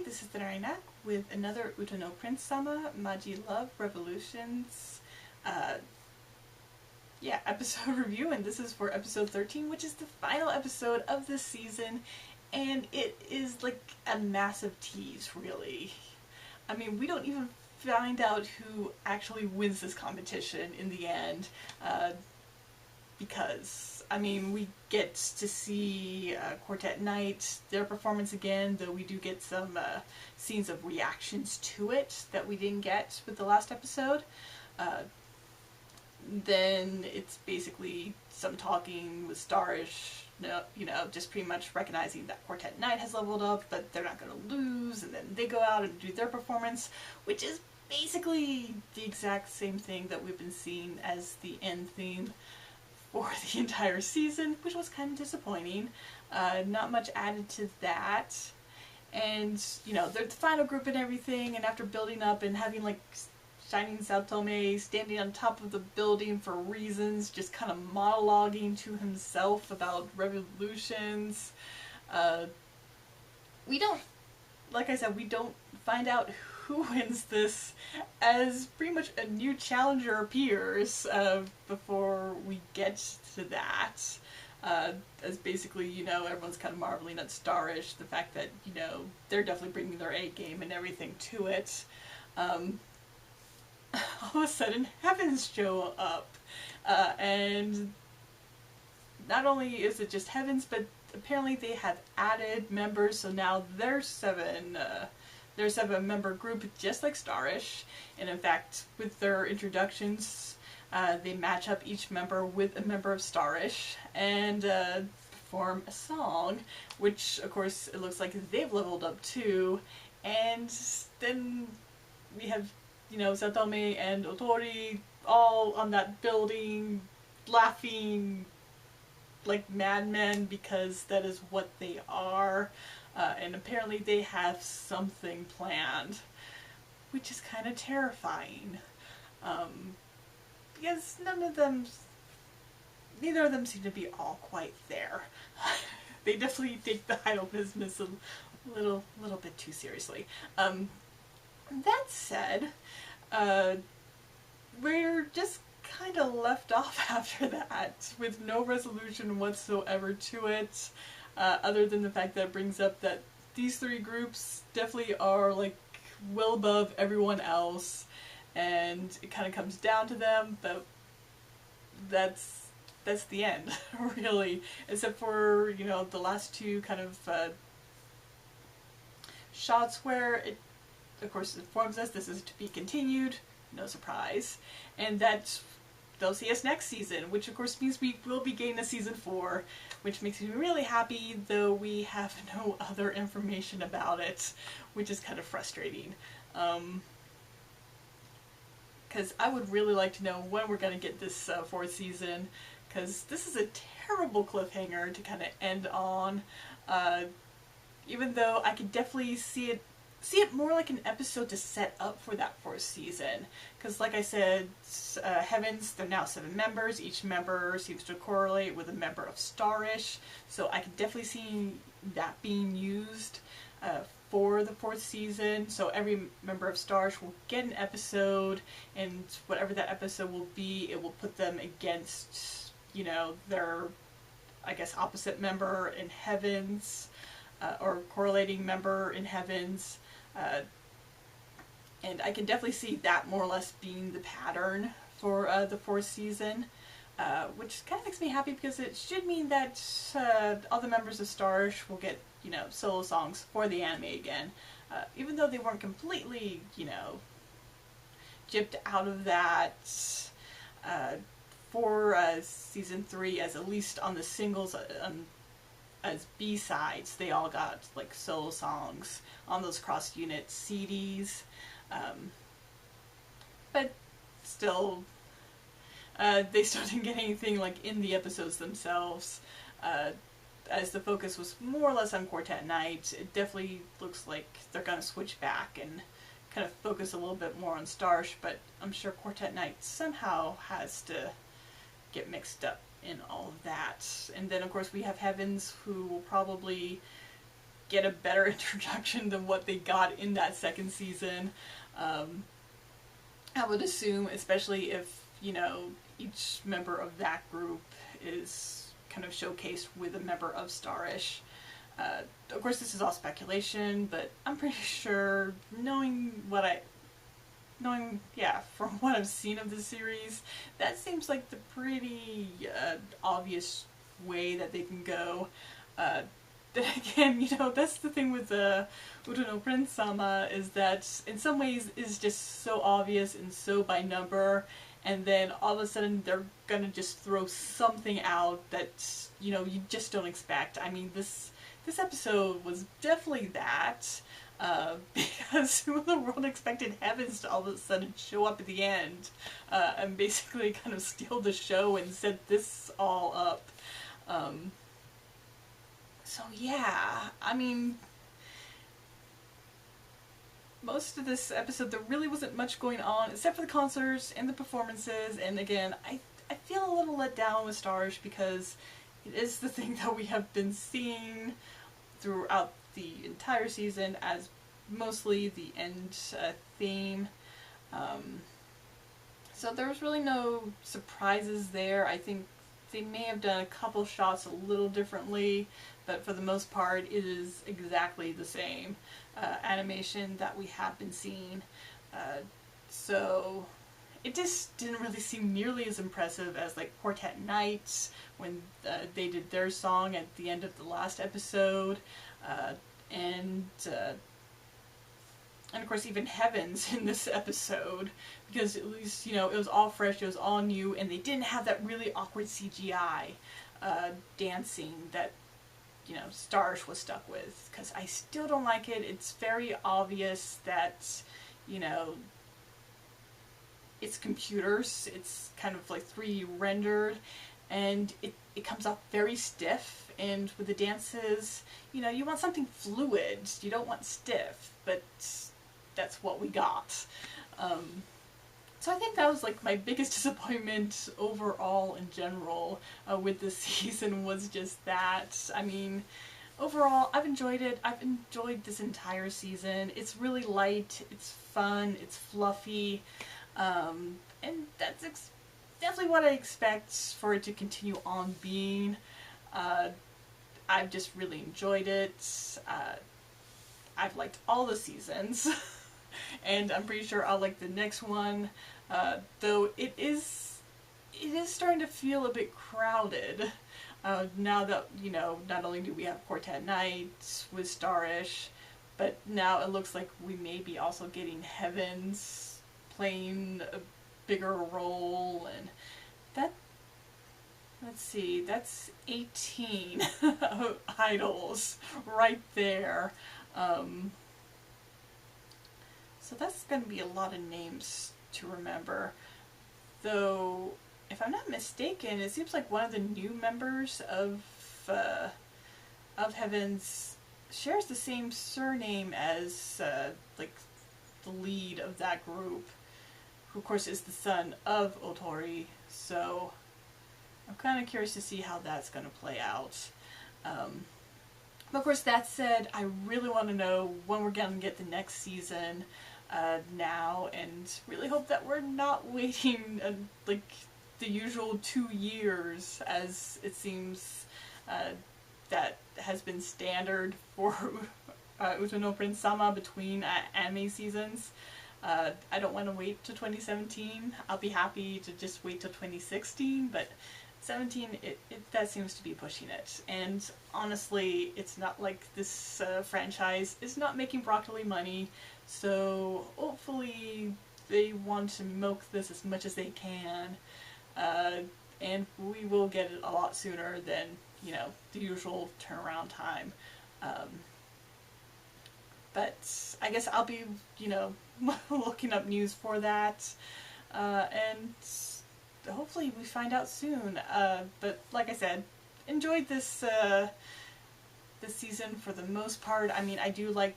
this is Narina with another Uta no Prince-sama Maji Love Revolutions episode review, and this is for episode 13, which is the final episode of this season, and it is like a massive tease, really. I mean, we don't even find out who actually wins this competition in the end, because, I mean, we get to see Quartet Night, their performance again, though we do get some scenes of reactions to it that we didn't get with the last episode. Then it's basically some talking with Starish, just pretty much recognizing that Quartet Night has leveled up, but they're not going to lose, and then they go out and do their performance, which is basically the exact same thing that we've been seeing as the end theme for the entire season, which was kind of disappointing. Not much added to that. And, they're the final group and everything, and after building up and having, like, Shining Saotome standing on top of the building for reasons, just kind of monologuing to himself about revolutions. We don't, like I said, we don't find out who wins this as pretty much a new challenger appears before we get to that. As basically, everyone's kind of marveling at Starish, the fact that, they're definitely bringing their A game and everything to it. All of a sudden, Heavens show up, and not only is it just Heavens, but apparently they have added members, so now they're they're a 7-member group, just like Starish, and in fact, with their introductions, they match up each member with a member of Starish, and perform a song, which, of course, it looks like they've leveled up too, and then we have Saotome and Otori all on that building laughing like madmen because that is what they are. And apparently they have something planned, which is kind of terrifying. Because neither of them seem to be all quite there. They definitely take the idol business a little bit too seriously. That said, we're just kind of left off after that, with no resolution whatsoever to it, other than the fact that it brings up that these 3 groups definitely are, like, well above everyone else, and it kind of comes down to them, but that's the end, really, except for, the last 2 kind of shots where it, of course, informs us this is to be continued, no surprise, and that they'll see us next season, which of course means we will be getting a season 4, which makes me really happy, though we have no other information about it, which is kind of frustrating. Because I would really like to know when we're going to get this 4th season, because this is a terrible cliffhanger to kind of end on, even though I could definitely see it more like an episode to set up for that 4th season. Because like I said, Heavens, they're now 7 members. Each member seems to correlate with a member of Starish. So I could definitely see that being used for the 4th season. So every member of Starish will get an episode, and whatever that episode will be, it will put them against, their, I guess, opposite member in Heavens, or correlating member in Heavens. And I can definitely see that more or less being the pattern for the 4th season, which kind of makes me happy because it should mean that all the members of Starish will get, solo songs for the anime again, even though they weren't completely, gypped out of that for season 3, as at least on the singles, as B-sides, they all got, like, solo songs on those cross-unit CDs, but still, they still didn't get anything, like, in the episodes themselves, as the focus was more or less on Quartet Night. It definitely looks like they're gonna switch back and kind of focus a little bit more on Starish, but I'm sure Quartet Night somehow has to get mixed up in all of that. And then of course we have Heavens, who will probably get a better introduction than what they got in that second season. I would assume, especially if, you know, each member of that group is kind of showcased with a member of Starish. Of course, this is all speculation, but I'm pretty sure, from what I've seen of the series, that seems like the pretty obvious way that they can go. Then again, you know, that's the thing with Uta no Prince-sama, is that in some ways is just so obvious and so by number, and then all of a sudden they're gonna just throw something out that, you know, you just don't expect. I mean, this episode was definitely that, because who in the world expected Heavens to all of a sudden show up at the end, and basically kind of steal the show and set this all up. So yeah, I mean, most of this episode there really wasn't much going on except for the concerts and the performances, and again, I feel a little let down with Stars because it is the thing that we have been seeing throughout the entire season as mostly the end theme. So there was really no surprises there. I think they may have done a couple shots a little differently, but for the most part it is exactly the same animation that we have been seeing. So it just didn't really seem nearly as impressive as like Quartet Nights when they did their song at the end of the last episode, and of course even Heavens in this episode, because at least, you know, it was all fresh, it was all new, and they didn't have that really awkward CGI dancing that, you know, Stars was stuck with, because I still don't like it. It's very obvious that, you know, it's computers, it's kind of like 3D rendered, and it comes off very stiff, and with the dances, you know, you want something fluid, you don't want stiff, but that's what we got. So I think that was like my biggest disappointment overall in general with this season, was just that. I mean, overall, I've enjoyed it. I've enjoyed this entire season. It's really light, it's fun, it's fluffy, and that's definitely what I expect for it to continue on being. I've just really enjoyed it. I've liked all the seasons, and I'm pretty sure I'll like the next one. Though it is starting to feel a bit crowded now that, you know, not only do we have Quartet Nights with Starish, but now it looks like we may be also getting Heavens playing a bigger role, and that, let's see, that's 18 idols right there. So that's going to be a lot of names to remember. Though, if I'm not mistaken, it seems like one of the new members of Heavens shares the same surname as like the lead of that group, who of course is the son of Otori. So I'm kind of curious to see how that's going to play out. But of course, that said, I really want to know when we're going to get the next season now, and really hope that we're not waiting like the usual 2 years, as it seems that has been standard for Uta no Prince-sama between anime seasons. I don't want to wait to 2017. I'll be happy to just wait till 2016, but 17, that seems to be pushing it. And honestly, it's not like this franchise is not making broccoli money, so hopefully they want to milk this as much as they can, and we will get it a lot sooner than, you know, the usual turnaround time. But I guess I'll be, you know, looking up news for that, and hopefully we find out soon. But like I said, enjoyed this this season for the most part. I mean, I do like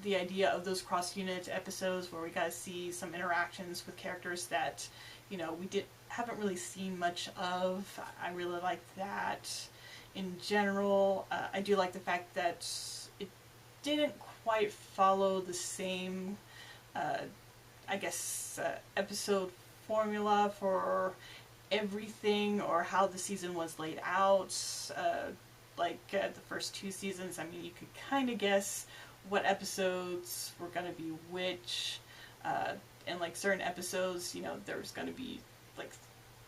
the idea of those cross-unit episodes where we got to see some interactions with characters that, you know, we haven't really seen much of. I really like that. In general, I do like the fact that didn't quite follow the same, I guess, episode formula for everything, or how the season was laid out. The first two seasons, I mean, you could kind of guess what episodes were going to be which, and like certain episodes, you know, there was going to be like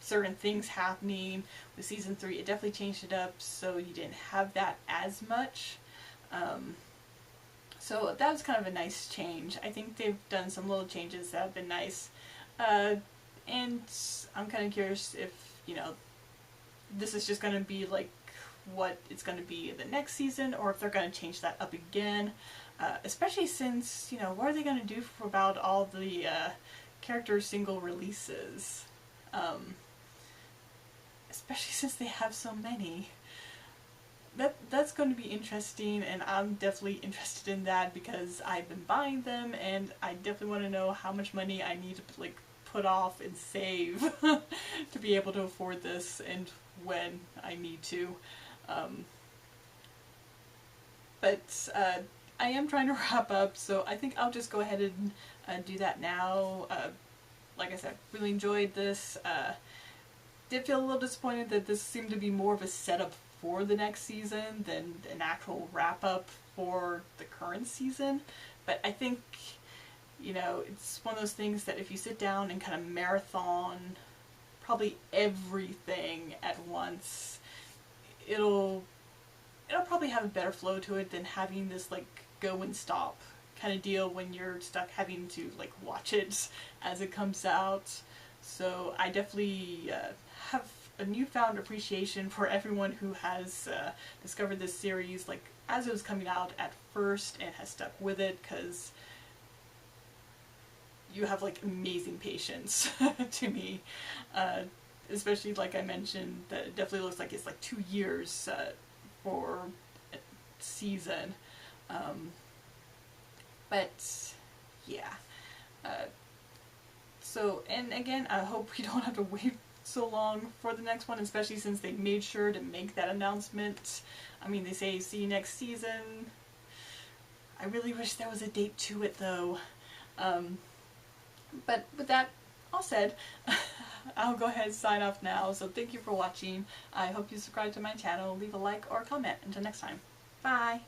certain things happening. With season 3, it definitely changed it up, so you didn't have that as much. So that was kind of a nice change. I think they've done some little changes that have been nice. And I'm kind of curious if, you know, this is just going to be like what it's going to be the next season, or if they're going to change that up again. Especially since, you know, what are they going to do for about all the character single releases? Especially since they have so many. That's going to be interesting, and I'm definitely interested in that because I've been buying them, and I definitely want to know how much money I need to like put off and save to be able to afford this, and when I need to. But I am trying to wrap up, so I think I'll just go ahead and do that now. Like I said, really enjoyed this. Did feel a little disappointed that this seemed to be more of a setup for the next season than an actual wrap-up for the current season. But I think, you know, it's one of those things that if you sit down and kind of marathon probably everything at once, it'll probably have a better flow to it than having this like go and stop kind of deal when you're stuck having to like watch it as it comes out. So I definitely have a newfound appreciation for everyone who has discovered this series like as it was coming out at first and has stuck with it, because you have like amazing patience to me. Especially like I mentioned, that it definitely looks like it's like 2 years for a season. But yeah. So, and again, I hope we don't have to wait so long for the next one, especially since they made sure to make that announcement. I mean, they say see you next season. I really wish there was a date to it though. But with that all said, I'll go ahead and sign off now. So thank you for watching. I hope you subscribe to my channel, leave a like or comment. Until next time. Bye!